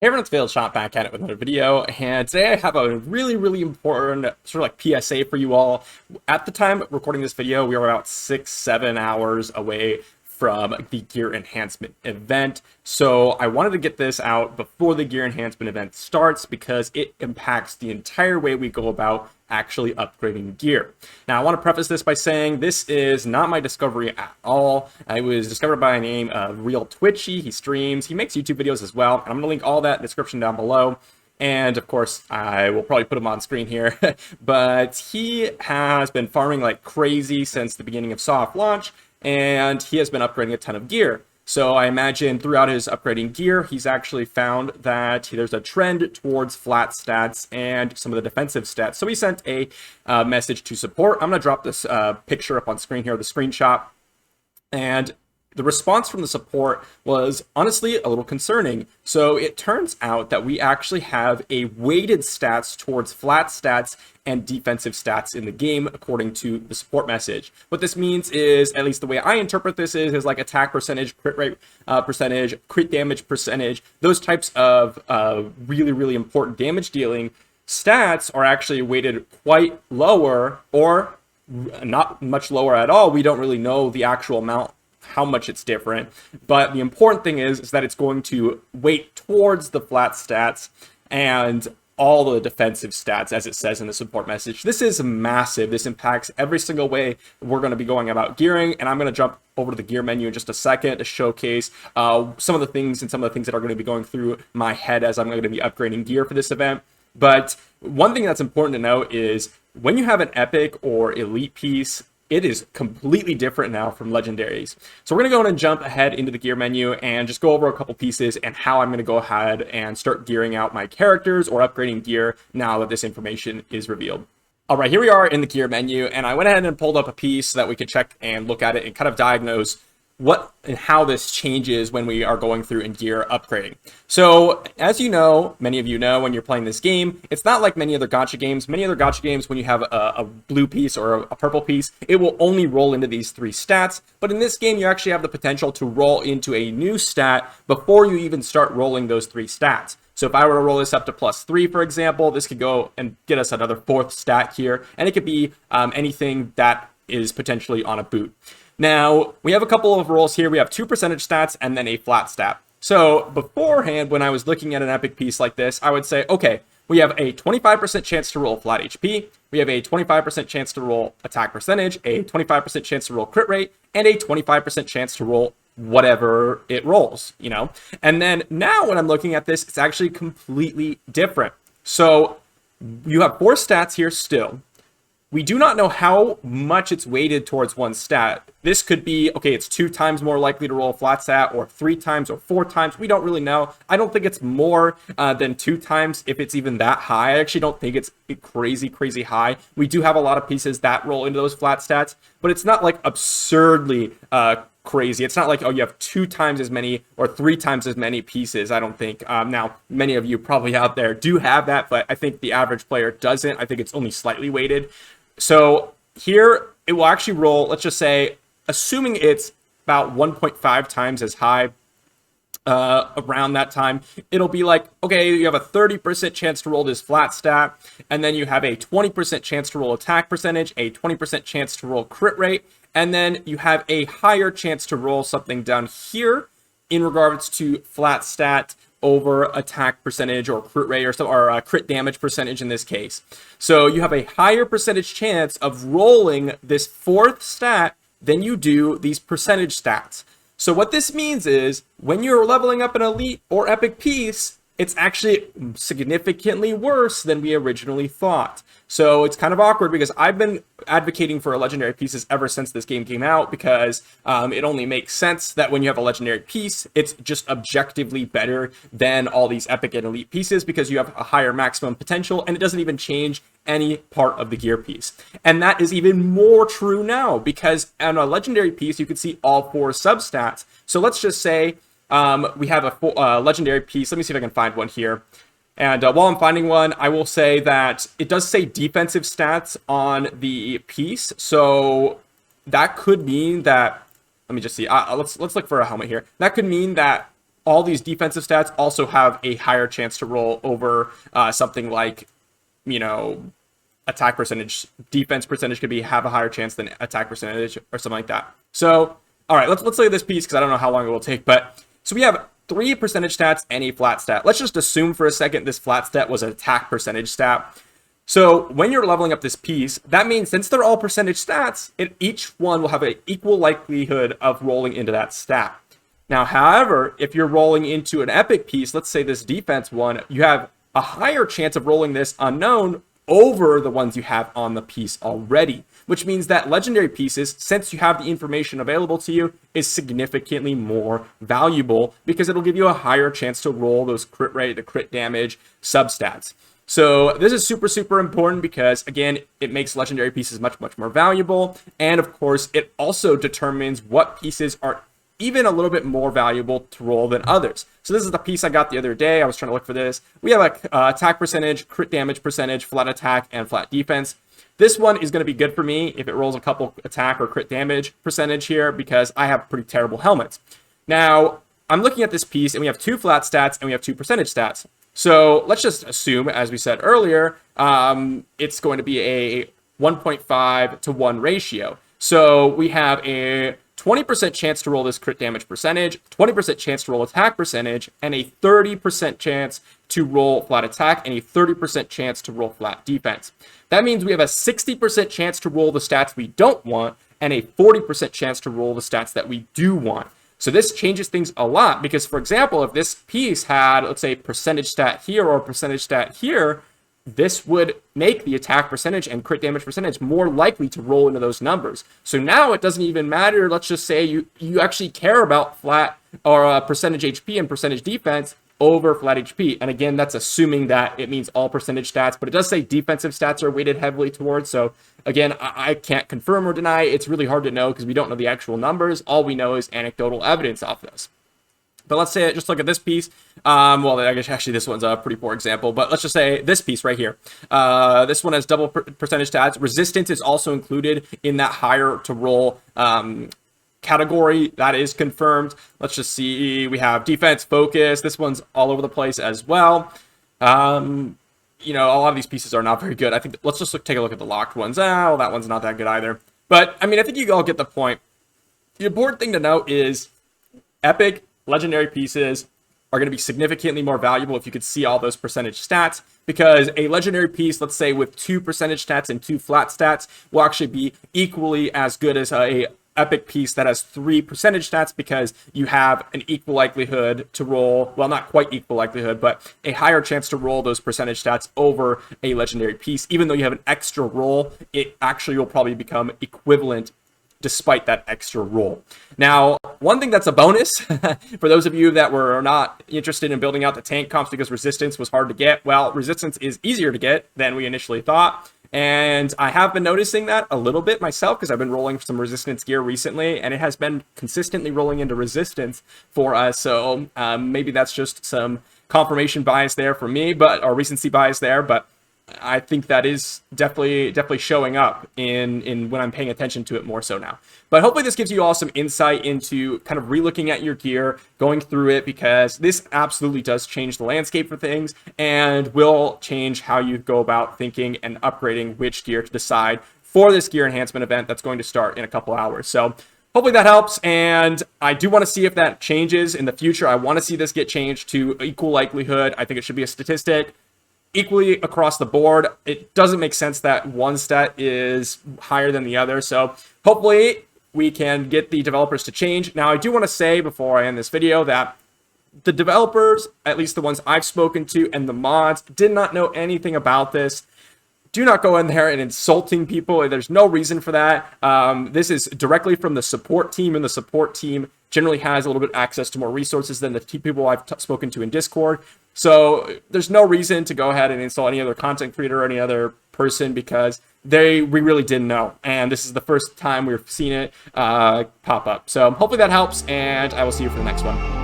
Hey everyone, it's Failed Shot back at it with another video, and today I have a really important sort of like PSA for you all. At the time recording this video, we were about 6-7 hours away from the Gear Enhancement event, so I wanted to get this out before the Gear Enhancement event starts because it impacts the entire way we go about actually upgrading gear. Now, I want to preface this by saying this is not my discovery at all. It was discovered by a name of realTwitchy. He streams, he makes YouTube videos as well. I'm going to link all that in the description down below. And of course, I will probably put him on screen here. But he has been farming like crazy since the beginning of soft launch, and he has been upgrading a ton of gear. So I imagine throughout his upgrading gear, he's actually found that there's a trend towards flat stats and some of the defensive stats. So he sent a message to support. I'm going to drop this picture up on screen here, the screenshot. And the response from the support was honestly a little concerning. So it turns out that we actually have a weighted stats towards flat stats and defensive stats in the game, according to the support message. What this means is, at least the way I interpret this is like attack percentage, crit rate percentage, crit damage percentage, those types of really important damage dealing stats are actually weighted quite lower or not much lower at all. We don't really know the actual amount, how much it's different, but the important thing is that it's going to weight towards the flat stats and all the defensive stats, as it says in the support message. This is massive. This impacts every single way we're going to be going about gearing, and I'm going to jump over to the gear menu in just a second to showcase some of the things that are going to be going through my head as I'm going to be upgrading gear for this event. But one thing that's important to note is when you have an epic or elite piece, it is completely different now from legendaries. So we're going to go and jump ahead into the gear menu and just go over a couple pieces and how I'm going to go ahead and start gearing out my characters or upgrading gear now that this information is revealed. All right, here we are in the gear menu, and I went ahead and pulled up a piece so that we could check and look at it and kind of diagnose what and how this changes when we are going through and gear upgrading. So as you know, many of you know, when you're playing this game, it's not like many other gacha games. Many other gacha games, when you have a blue piece or a purple piece, it will only roll into these three stats. But in this game, you actually have the potential to roll into a new stat before you even start rolling those three stats. So if I were to roll this up to +3, for example, this could go and get us another fourth stat here, and it could be anything that is potentially on a boot. Now, we have a couple of rolls here. We have 2 percentage stats and then a flat stat. So beforehand, when I was looking at an epic piece like this, I would say, okay, we have a 25% chance to roll flat HP. We have a 25% chance to roll attack percentage, a 25% chance to roll crit rate, and a 25% chance to roll whatever it rolls, you know? And then now when I'm looking at this, it's actually completely different. So you have 4 stats here still. We do not know how much it's weighted towards one stat. This could be, okay, it's 2 times more likely to roll a flat stat, or 3 times, or 4 times. We don't really know. I don't think it's more than 2 times, if it's even that high. I actually don't think it's crazy high. We do have a lot of pieces that roll into those flat stats, but it's not like absurdly crazy. It's not like, oh, you have 2 times as many or 3 times as many pieces, I don't think. Now, many of you probably out there do have that, but I think the average player doesn't. I think it's only slightly weighted. So here it will actually roll, let's just say, assuming it's about 1.5 times as high around that time, it'll be like, okay, you have a 30% chance to roll this flat stat, and then you have a 20% chance to roll attack percentage, a 20% chance to roll crit rate, and then you have a higher chance to roll something down here in regards to flat stat over attack percentage or crit rate or crit damage percentage in this case. So you have a higher percentage chance of rolling this 4th stat than you do these percentage stats. So what this means is when you're leveling up an elite or epic piece, it's actually significantly worse than we originally thought. So it's kind of awkward because I've been advocating for legendary pieces ever since this game came out, because it only makes sense that when you have a legendary piece, it's just objectively better than all these epic and elite pieces because you have a higher maximum potential and it doesn't even change any part of the gear piece. And that is even more true now because on a legendary piece, you can see all 4 substats. So let's just say we have a legendary piece. Let me see if I can find one here. And while I'm finding one, I will say that it does say defensive stats on the piece. So that could mean that, let me just see. Let's look for a helmet here. That could mean that all these defensive stats also have a higher chance to roll over something like, you know, attack percentage. Defense percentage could have a higher chance than attack percentage or something like that. So, all right, let's look at this piece because I don't know how long it will take. But so we have 3 percentage stats and a flat stat. Let's just assume for a second this flat stat was an attack percentage stat. So when you're leveling up this piece, that means since they're all percentage stats, each one will have an equal likelihood of rolling into that stat. Now, however, if you're rolling into an epic piece, let's say this defense one, you have a higher chance of rolling this unknown over the ones you have on the piece already, which means that legendary pieces, since you have the information available to you, is significantly more valuable because it'll give you a higher chance to roll those crit rate, the crit damage substats. So this is super, super important because, again, it makes legendary pieces much, much more valuable. And of course, it also determines what pieces are even a little bit more valuable to roll than others. So this is the piece I got the other day. I was trying to look for this. We have a attack percentage, crit damage percentage, flat attack, and flat defense. This one is going to be good for me if it rolls a couple attack or crit damage percentage here because I have pretty terrible helmets. Now, I'm looking at this piece and we have 2 flat stats and we have 2 percentage stats. So let's just assume, as we said earlier, it's going to be a 1.5 to 1 ratio. So we have a 20% chance to roll this crit damage percentage, 20% chance to roll attack percentage, and a 30% chance to roll flat attack, and a 30% chance to roll flat defense. That means we have a 60% chance to roll the stats we don't want, and a 40% chance to roll the stats that we do want. So this changes things a lot because, for example, if this piece had, let's say, percentage stat here or percentage stat here, this would make the attack percentage and crit damage percentage more likely to roll into those numbers. So now it doesn't even matter. Let's just say you actually care about flat or percentage HP and percentage defense over flat HP. And again, that's assuming that it means all percentage stats, but it does say defensive stats are weighted heavily towards. So again, I can't confirm or deny. It's really hard to know because we don't know the actual numbers. All we know is anecdotal evidence off this. But let's say, just look at this piece. Well, I guess actually this one's a pretty poor example, but let's just say this piece right here. This one has double percentage stats. Resistance is also included in that higher to roll category. That is confirmed. Let's just see. We have defense, focus. This one's all over the place as well. You know, a lot of these pieces are not very good. I think let's just take a look at the locked ones. Well, that one's not that good either. But I mean, I think you all get the point. The important thing to note is epic legendary pieces are going to be significantly more valuable if you could see all those percentage stats, because a legendary piece, let's say with 2 percentage stats and 2 flat stats, will actually be equally as good as a epic piece that has 3 percentage stats, because you have an equal likelihood to roll, well, not quite equal likelihood, but a higher chance to roll those percentage stats over a legendary piece. Even though you have an extra roll, it actually will probably become equivalent despite that extra roll. Now, one thing that's a bonus for those of you that were not interested in building out the tank comps because resistance was hard to get, well, resistance is easier to get than we initially thought. And I have been noticing that a little bit myself because I've been rolling some resistance gear recently, and it has been consistently rolling into resistance for us. So maybe that's just some confirmation bias there for me, or recency bias there, but I think that is definitely showing up in when I'm paying attention to it more so now. But hopefully this gives you all some insight into kind of relooking at your gear, going through it, because this absolutely does change the landscape for things and will change how you go about thinking and upgrading which gear to decide for this gear enhancement event that's going to start in a couple hours. So hopefully that helps, and I do want to see if that changes in the future. I want to see this get changed to equal likelihood. I think it should be a statistic equally across the board. It doesn't make sense that one stat is higher than the other. So hopefully we can get the developers to change. Now, I do want to say before I end this video that the developers, at least the ones I've spoken to, and the mods did not know anything about this. Do not go in there and insulting people. There's no reason for that. This is directly from the support team, and the support team generally has a little bit access to more resources than the people I've spoken to in Discord. So there's no reason to go ahead and insult any other content creator or any other person, because we really didn't know. And this is the first time we've seen it pop up. So hopefully that helps, and I will see you for the next one.